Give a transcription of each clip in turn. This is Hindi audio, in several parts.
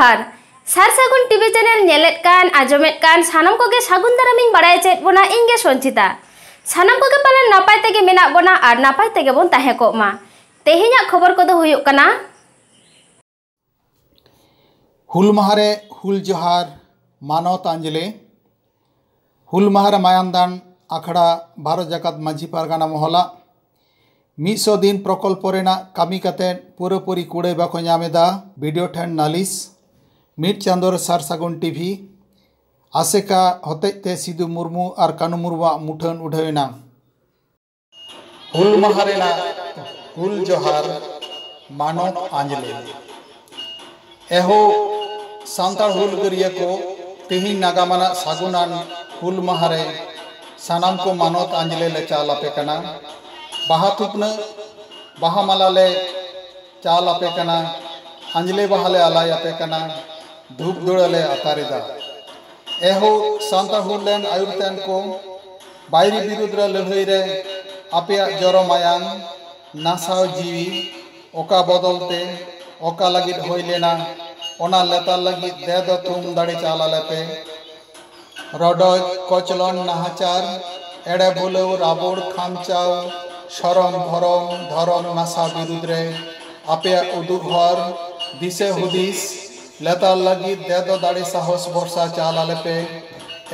जोहार सार सागुन टीवी चैनल नेलेत कान आजमेत कान सानाम कोगे सागुन दारामिन बाड़ाय चेत बोना इंगे संचिता सानाम कोगे पालन नापाय तेगे मेना बोना आर नापाय तेगे बोन ताहे कोमा तेहेन्या खबर कोदो हुयुक काना हुल माहारे हुल जोहार मानवत आंजले हुल माहारे मायांदान आखड़ा भारत जाकात माझी पारगाना मोहला 100 दिन प्रकल्प रेना कामी काते पूरापूरी कुड़े बाको नामेदा वीडियो ठेन नालिस मिट चांदोर सार सागुन टीवी आसेका होतेते सिदु मुर्मू और कानू मुर्मुआ मुठन उठावेना हुल माहारेना हुल जोहार मानव आंजले एहो सांतार हुल गरिया को तेही नागामाना सागुनान हुल माहारे सानाम को मानवत आंजले ले चाल आपे कना बाहा थुपना बाहा माला ले चाल आपे कना अंजले बाहाले आलाय आपे कना धूप दुड़ले अतारिदा एहो सांता हुलेन आयुर्तेन को बायरी बिरुद्र लड़ाई रे आपे जरो मायांग नासाव जीवी ओका बदलते ओका लगित होई लेना ओना लेता लगित दे दो थुम दाड़ी चाला लेपे रडोज कोचलन नाहाचार एड़े बुलेव राबोड़ खामचाव शरम भरम धरम नासा बिरुद्रे आपे उदुघर दिसे हुदिस लेता लगित दे दो दाड़ी साहस बर्षा चाला लेपे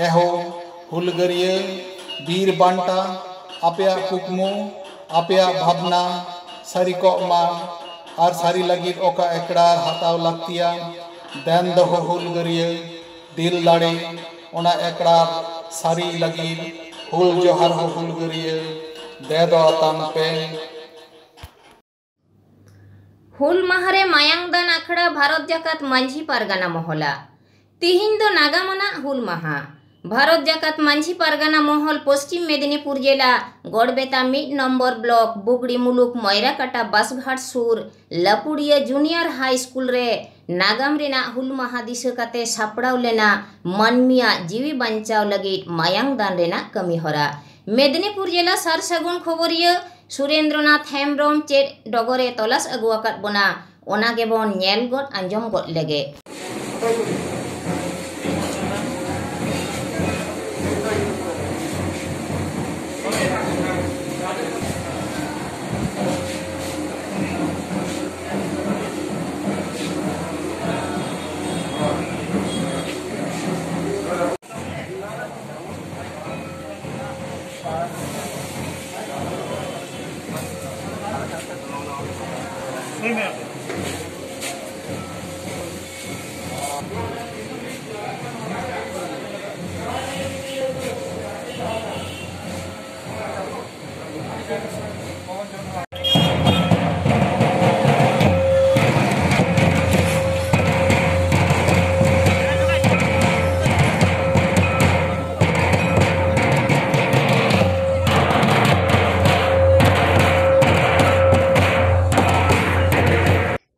एहो हुलगरिये बीर बांटा आपे कुकमु आपे भावना सारी कोमा और सारी लगित ओका एकड़ार हताव लगतिया देन दो हुलगरिये दिल दाड़ी ओना एकड़ार सारी लगित हुल जोहार हुलगरिये दे दो तांग पे हुल माहारे मायांगदान आखड़ा भारत जाकात माझी पारगाना मोहला तिहिन दो नागामना हुल माहा भारत जाकात माझी पारगाना मोहल पश्चिम मेदिनीपुर जिला गड़बेता 1 नम्बर ब्लॉक बुगड़ी मुलुक मयराकाटा बासघाट सुर लपुड़िया जूनियर हाई स्कूल रे नागाम रेना हुल माहा दिशा काते सापड़ाव लेना मानमिया जीवी बांचाव लगित मायांगदान रेना कमी हरा मेदिनीपुर जिला सार सागुन खबरिया सुरेंद्रनाथ हेम्ब्रम चेट डगरे तलाश अगुआकात बोना ओना गेबन नेल गद आंजम गद लेगे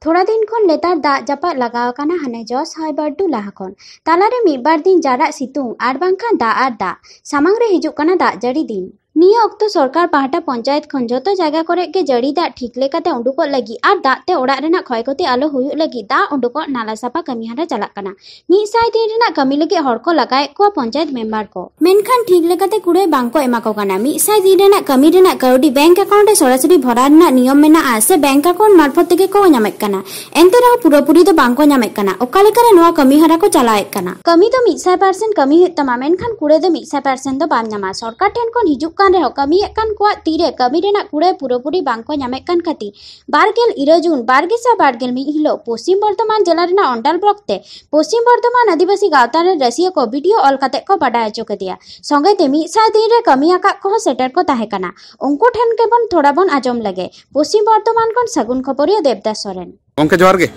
थोड़ा दिन खन लेतार दा जापा लगाव काना हाने जस हाय बारडू लाहाखन तालारे मिबार दिन जारा सितुंग आर बांखान दा सामांग रे हिजुक काना दा जड़ी दिन निया अक्तो सरकार पाहटा पंचायत खन जतो जायगा करे के जड़ी दा ठीक लेकाते उंडुको लगी आर दाते ओड़ा रेना क्षयक्षति आलो हुयुक लगी दा उंडुको नाला सापा कमिहारा चलाक काना 100 दिन रेना कमी लगे हर को लगाए को पंचायत मेंबर को मेनखान ठीक लेकाते कुड़े बांको एमाको काना 100 दिन रेना कमी रेना काउडी बैंक अकाउंट रे सरासरी भरा रेना नियम मेना आसे बैंक अकाउंट मार्फत तेगे को ᱧᱟᱢᱮᱫ ᱠᱟᱱᱟ एंते रहो पूरापूरी दो बांको ᱧᱟᱢᱮᱫ ᱠᱟᱱᱟ ओका लेकारे नोआ कमिहारा को चलाएत ᱠᱟᱱᱟ कमी तो 100% कमी हुई तमा मेनखान कुड़े दो 100% दो बाम ᱧᱟᱢᱟ सरकार ठेन खन हिजुक कान रे कमी कान को तीरे कमी रेना कुड़े पूरापूरी बांको ᱧᱟᱢᱮᱫ ᱠᱟᱱ खातिर 12 जून 2021 हिलो पश्चिम बर्धमान जिला रेना अंडाल ब्लॉक ते पश्चिम बर्धमान आदिवासी गावता रे रसिया को वीडियो ऑल काते को बाडा अचो कदिया संगे ते 100 दिन रे कमी आका को सेटर को ताहे काना उनको ठेन के बन थोड़ा बन आजम लगे पश्चिम बर्धमान खन सागुन खबरिया देवदास सोरेन ओंके जोहार गे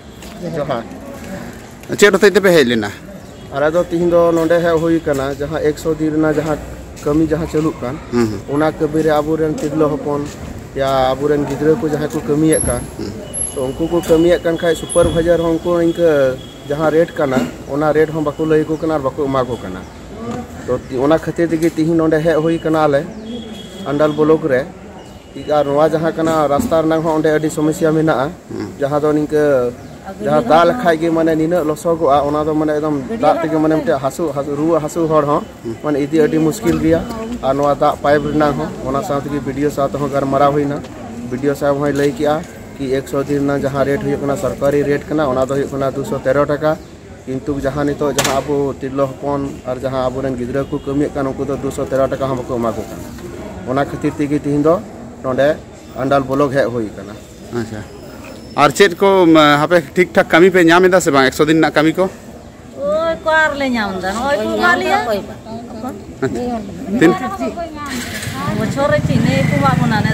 जोहार चेड होते पे हेज लेना अरे दो तीन दो नोंडे है हुई कना जहां 100 दिन ना जहां कमी जहां चलुक कान ओना कबीर आबुरेन तिरलो हपन या आबुरेन गिद्रा को जहां को कमी का तो उनको को कमी कान खाय सुपरवाइजर हमको इनका जहां रेट काना ओना रेट हम बाको लई को कना बाको मा को कना तो ओना खातिर दिगे तिही नोंडे है हुई कना ले अंडाल ब्लॉक रे जहाँ रास्ता ओंडे समस्या मेना जहाँ दो निंका जहाँ दा लेखाय गे माने निना लसगोआ ओना दो माने एकदम दा तेगे माने मते हासु रुआ हासु हर हो माने इदी अडी मुश्किल गया आ नोआ दा पाइप रिना हो ओना साथ के वीडियो साथ हो गरमरा होइना वीडियो साहब होय लई किया कि 100 दिन ना जहाँ रेट हुई कना सरकारी रेट कना ओना दो हुई कना 213 टाका किंतु जहाँ नितो जहाँ अब तिरलो हपन और जहाँ अब गिद्रा को कमी कान उनको तो 213 टाका हम को एमा को काना ओना खातिर तेगे तिहिन दो नोडे अंडाल ब्लॉक हे होई कना। अच्छा और चेत को हापे ठीक ठाक कमी पे नाम एदा से बा 100 दिन ना कमी को ओय कार ले नाम दा ओय को गालिया दिन बछोरे चिने को मा कोना ने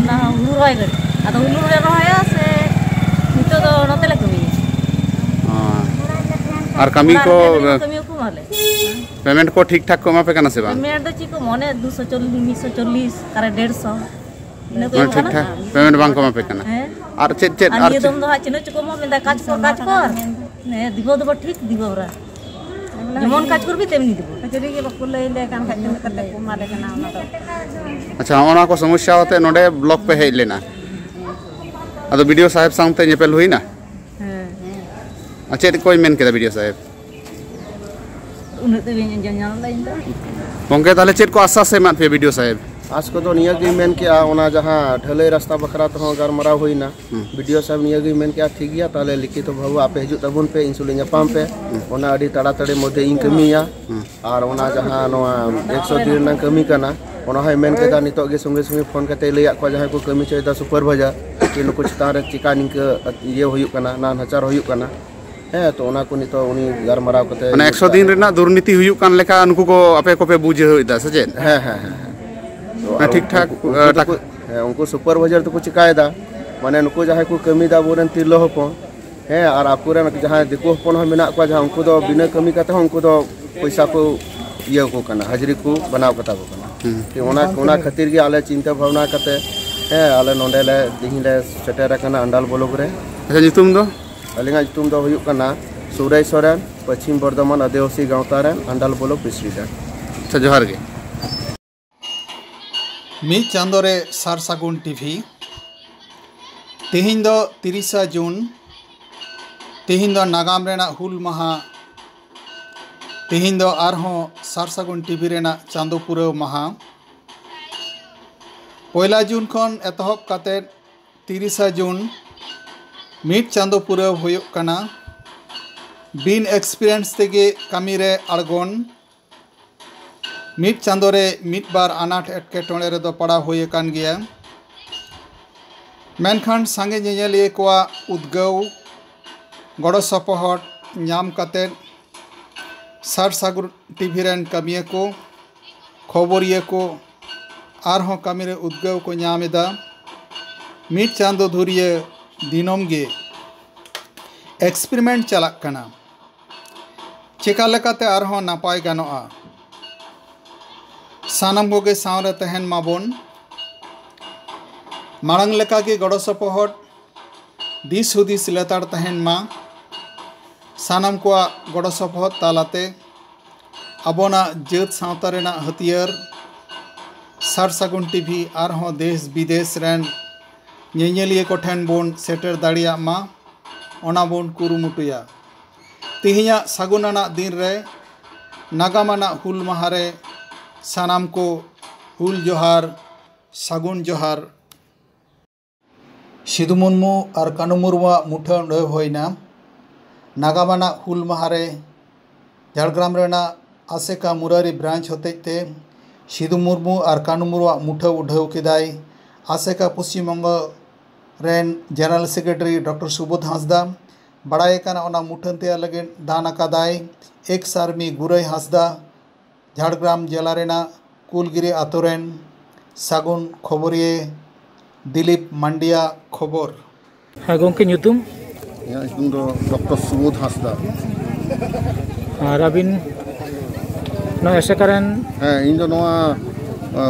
ना हुलु रोय गड आदा हुलु रे रोया से नितो दो नते ले कमी और कमी को माले पेमेंट को ठीक ठाक को मा पे कना से बा पेमेंट दो चिको मने 240 140 करे 150 ने को ठीक ठाक पेमेंट बांग को मा पे कना और चेत और दम दो चिनो चिको मो मेदा काज कर ने दिबो दो ठीक दिबो रा जेमन काज करबी तेमनी दिबो कचरी के बकुल ले ले कान खाते कते को माले कना ओना तो अच्छा ओना को समस्या होते नोडे ब्लॉक पे हेज लेना अदो वीडियो साहेब सांगते नेपेल हुई ना अच्छा कोई मेन केदा वीडियो साहेब उनते बिन जन्याल लाइन दा गोंके ताले चेत को आशा से मान पे वीडियो साहेब आज को तो निया गे मेन किया ओना जहाँ ढलई रास्ता बखरा तो गरमरा होइना वीडियो साहब निया गे मेन किया ठीक गया ताले लिखित तो भाव आपे हिजु तबुन पे इंसुलिन जापाम पे ओना अडी ताड़ाताड़ी मध्य इन कमिया और ओना जहाँ नोआ 100 दिन ना कमी कना ओना है मेन केदा नितो गे संगे संगे फोन कते लैया को जहाँ को कमी चाहिए सुपरवाइजर कि नुको चितान रे चिका निक ये होयु कना ना नचार होयु कना है तो ओना को नितो उनी गरमरा कते माने 100 दिन रेना दुर्नीति हुयु कान लेका उनको को आपे को पे बुझे होइदा सजे है ठीक ठाक उनको सुपरवाइजर तो चिकायदा माने उनको जहाँ को कमी दा बोरन तिरलो हपन है और आकुरन जहाँ दिको हपन हो मेना को जहाँ उनको दो बिना कमी कते उनको दो पैसा को ये को कना हाजिरी को बनाव कता को कना कि ओना खातिर गे आले चिंता भावना कते है आले नोंडे ले दिहिं ले सेटेर कना अंडाल ब्लॉक रे। अच्छा नितुम दो अलिंगा नितुम दो हुयु कना सुरई सोरेन पश्चिम बर्धमान आदिवासी गांवता रे अंडाल ब्लॉक प्रेसिडेंट। अच्छा जोहार गे मिद चांदोरे सार सागुन टीवी तेहिं दो 30 जून तेहिं दो नागाम रेना हुल महा तेहिं दो आरहों सार सागुन टीवी रेना चांदो पुरव महा 1 जून खन एतहब काते 30 जून मिद चांदो पुरव हुयुग कना बिन एक्सपीरियंस तेगे कमी रे अड़गोन मिद चांदोरे मिद बार अनाट एटकेटोणे रे दो पड़ा होय कान गया मेनखान सांगे नेनेलिए कोआ उद्गव गड़ो सपोहट नाम काते सार सागुन टीवी रेन कमिया को खबरिया को आरहों कमी रे उद्गव को नामेदा मिद चांदो धुरिये दिनम गे एक्सपेरिमेंट चलाक कना चिका लेकाते आरहों नापाय गानोआ सानम कोगे सावरे तहन माबोन मांग लेका के गड़ो सपोहट दिस हुदिस लेतार तहन मा सानम को गड़ो सपोहट तालाते अबोना जेत सावता रेना हथियार सार सागुन टीवी आरहों देश विदेश रेन नेनेलिए को ठेन बोन सेटर दाड़िया मा ओना बोन कुरुमुटुया तिहिया सागुनाना दिन रे नागामाना हुल महारे सानाम को हुल जोहार सागुन जोहार सिदु मुर्मू और कानू मुर्मुआ मुठा होइना नागामाना हुल महारे झाड़ग्राम रेना आसेका मुरारी ब्रांच होते सिदु मुर्मू और कानू मुर्मुआ मुठा उठाव केदाय आसेका Paschim Banga rain general secretary doctor Subodh Hansda बड़ाय काना ओना मुठन ते लगे दान अकादाय एक सारमी गुरई हांसदा झाड़ग्राम जिला रेना कुलगिरी आतोरेन सागुन खबरिए दिलीप मांडिया खबर हाँ गोंके ᱧᱩᱛᱩᱢ दो डॉक्टर सुबोध हांसदा और अबिन नौ एसेकरन हाँ इन दो नवा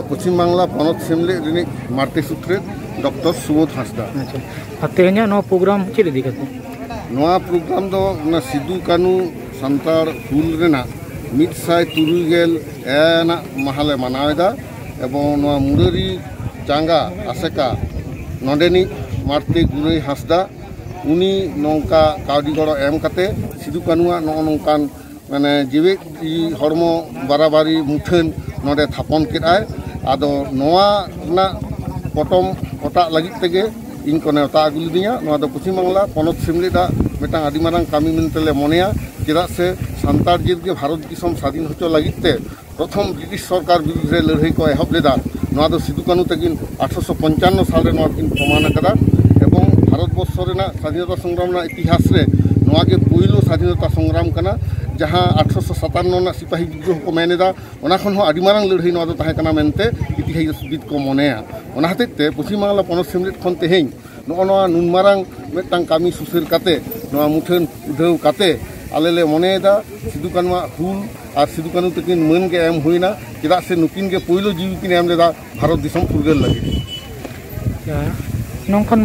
पश्चिम बांग्ला पनत सेमले रिनिक मार्टी सूत्रे डॉक्टर सुबोध हांसदा अच्छा तेहना नो प्रोग्राम चेद इदी कते नवा प्रोग्राम दो ना सिदु कानू संतार हुल रेना 170 एना महाले मनावेदा एवं नवा मुरारी चांगा आसेका नोडेनी मार्टी गुरई हांसदा उनी नौका कावडी गड़ो एम कते सिदु कानुआ नौकान माने जीवित हरमो बाराबारी मुठन नोडे थापन केदाय आदो नोआ ना पटम ओटा लगित तेगे इन को नेवता आगु लिदिया नोआ दो पश्चिम बांग्ला पनत सेमलेदा मिटांग आदि मारांग कामी मेनतेले मनेया चेदा से सान्तार जित के भारत दिसम स्वाधीन होचो लगित ते प्रथम ब्रिटिश सरकार विरुद्ध लड़ाई को एहब लेदा नोआ दो सिदु कानु तकिन 1855 साल रे नोआ किन प्रमाण कदा एवं भारत वर्ष रेना स्वाधीनता संग्राम ना इतिहास रे नोआ के पहिलो स्वाधीनता संग्राम कना जहां 1857 ना सिपाही विद्रोह को मेनेदा ओना खन हो आदि मारांग लड़ाई नोआ दो ताहे कना मेनते इतिहासविद को मनेया ओना हतेते पश्चिम बांग्ला पनत सेमलेट खन तेहें नोआ नुन मारांग मिटांग कामी सुसर काते नोआ मुठन उधौ काते आलेले मनेदा सिदु कानुआ हुल और सिदु कानु तकिन मन के एम हुईना चेदा से नुकिन के पहिलो जीवी किन एम लेदा भारत दिसम फुरगेल लगे नौखन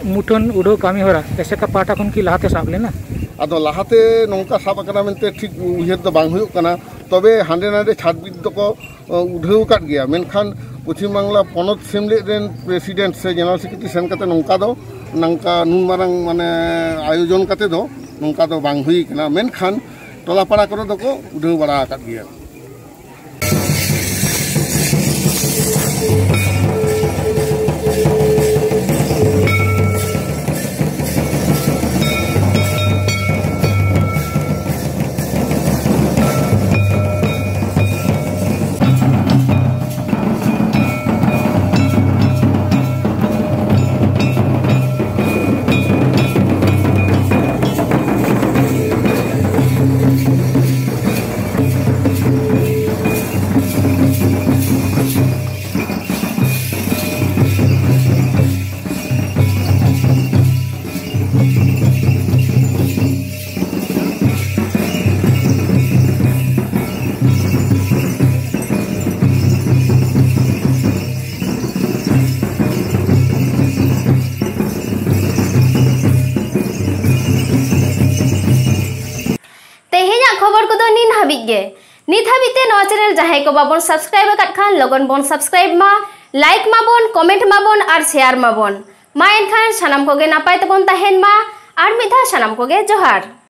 मुठन उड़ो कामी होरा एसेका पाटा खन की लाहाते साब लेना आदो लाहाते नौका साब कना मेनते ठीक उहेर दो बांग हुयो कना तबे हांडे नांडे छाटबिद दको उधौ काट गया मेनखान पश्चिम बांग्ला पनत सेमलेट रेन प्रेसिडेंट से जनरल सेक्रेटरी सेन कते नौका दो नंका नुन मारांग माने आयोजन कते दो नौका दो बांग हुई कना मेनखान टोला पाड़ा करे दको उधौ बड़ा काट गया खबर को निन हाबिगे नित हाबिते नवा चैनल जहां को बाबन सब्सक्राइब अकात खान लगन बन सब्सक्राइब मा लाइक माबन कमेंट माबन और शेयर माबन मा एनखान सानाम कोगे नापाय तबन ताहेन मा आर मिधा सानाम कोगे जोहार।